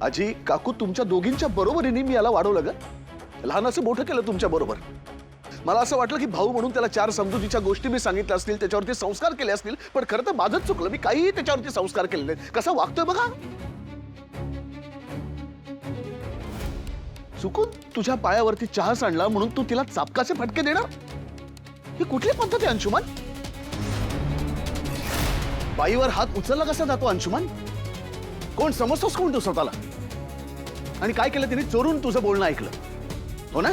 आजी काकू तुमच्या दोघींच्या बरोबरीने मी याला वाढवलं ग. लहानाचं मोठं केलं तुमच्या बरोबर. मला असं वाटलं की भाऊ म्हणून त्याला 4 समजुतीच्या गोष्टी मी सांगितल्या असतील, त्याच्यावरती संस्कार केले असतील, पण खरं तर माझंच चुकलं. मी काहीही त्याच्यावरती संस्कार केले नाही. कसा वागतोय बघा. चुकून तुझ्या पायावरती चहा सांडला म्हणून तू तिला चापकाचे फटके देणार? ही कुठली पद्धत आहे अंशुमन? बाईवर हात उचलला कसा जातो अंशुमन? कोण समजतोस कोण तू स्वतःला? आणि काय केलं तिने? चोरून तुझं बोलणं ऐकलं, हो ना?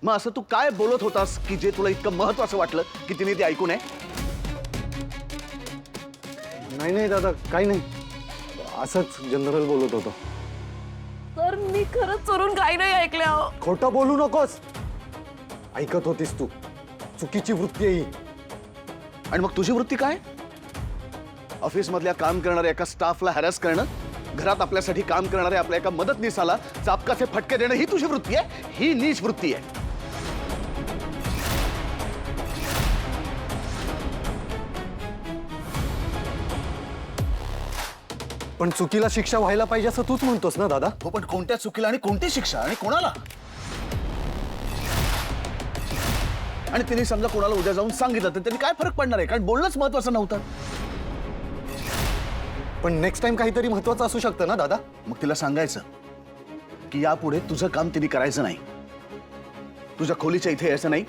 मग असं तू काय बोलत होतास की जे तुला इतकं महत्त्वाचं वाटलं की तिने ते ऐकू नये? नाही दादा, काही नाही, असंच जनरल बोलत होतो. तर मी खरंच चोरून काही नाही ऐकले. खोटं बोलू नकोस. ऐकत होतीस तू. चुकीची वृत्ती आहे ही. आणि मग तुझी वृत्ती काय? ऑफिस मधल्या काम करणाऱ्या एका स्टाफला हॅरॅस करणं, घरात आपल्यासाठी काम करणाऱ्या आपल्या एका मदतनीसाला चापकाचे फटके देणं, ही तुझी वृत्ती आहे? ही नीच वृत्ती आहे. पण चुकीला शिक्षा व्हायला पाहिजे असं तूच म्हणतोस ना दादा? हो, पण कोणत्या चुकीला आणि कोणती शिक्षा आणि कोणाला? आणि तिने समजा कोणाला उद्या जाऊन सांगितलं तर त्यांनी काय फरक पडणार आहे? कारण बोलणंच महत्वाचं नव्हतं. पण नेक्स्ट टाइम काहीतरी महत्वाचं असू शकतं ना दादा? मग तिला सांगायचं की यापुढे तुझं काम तिने करायचं नाही. तुझ्या खोलीच्या इथे यायचं नाही,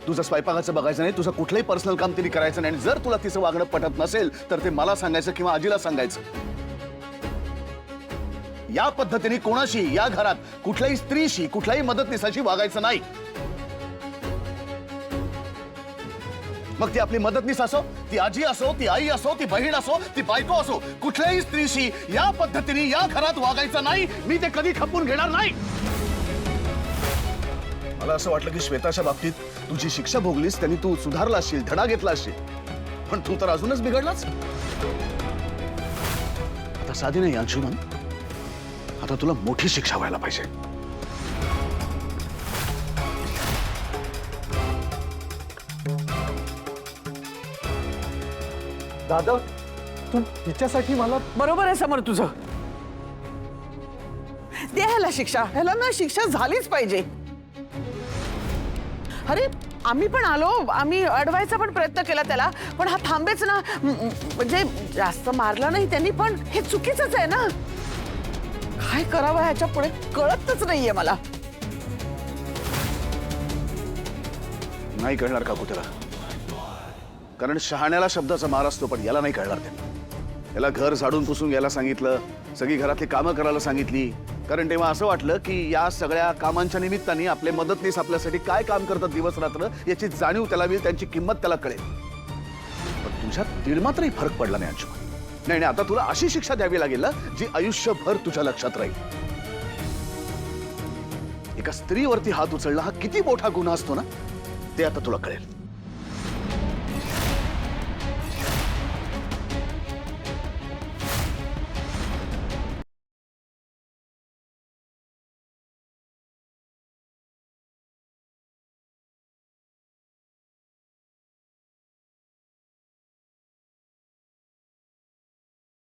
तुझं स्वयंपाकाचं बघायचं नाही, तुझं कुठलंही पर्सनल काम तिने करायचं नाही. आणि जर तुला तिचं वागणं पटत नसेल तर ते मला सांगायचं किंवा आजीला सांगायचं. या पद्धतीने कोणाशी या घरात कुठल्याही स्त्रीशी कुठल्याही मदतनीसाशी वागायचं नाही. मग ती आपली मदतनीस असो, ती आजी असो, ती आई असो, ती बहीण असो, ती बायको असो, कुठल्याही स्त्रीशी या पद्धतीने या घरात वागायचं नाही. मी ते कधी खपवून घेणार नाही. मला असं वाटलं की श्वेताच्या बाबतीत तुझी शिक्षा भोगलीस त्यांनी तू सुधारला असशील, धडा घेतला असशील, पण तू तर अजूनच बिघडलाच. आता साधी नाही अंशुमन, आता तुला मोठी शिक्षा व्हायला पाहिजे. दादा, तू तिच्यासाठी मला... बरोबर आहे समोर तुझं. दे ह्याला शिक्षा. ह्याला ना शिक्षा झालीच पाहिजे. अरे आम्ही पण आलो, आम्ही अडवायचा पण प्रयत्न केला त्याला, पण हा थांबेच ना. म्हणजे जास्त मारला नाही त्यांनी, पण हे चुकीचंच आहे ना. काय करावं ह्याच्या पुढे कळतच नाहीये मला. नाही कळणार काकू त्याला, कारण शहाण्याला शब्दाचा मार असतो, पण याला नाही कळणार. याला घर झाडून पुसून घ्यायला सांगितलं, सगळी घरातली कामं करायला सांगितली, कारण तेव्हा असं वाटलं की या सगळ्या कामांच्या निमित्ताने आपले मदतनीस आपल्यासाठी काय काम करतात दिवस रात्र याची जाणीव त्याला होईल, त्यांची किंमत त्याला कळेल. पण तुझ्यात तिळमात्रही फरक पडला नाही अंशुमन. नाही, आता तुला अशी शिक्षा द्यावी लागेल ना जी आयुष्यभर तुझ्या लक्षात राहील. एका स्त्रीवरती हात उचलणं हा किती मोठा गुन्हा असतो ना, ते आता तुला कळेल.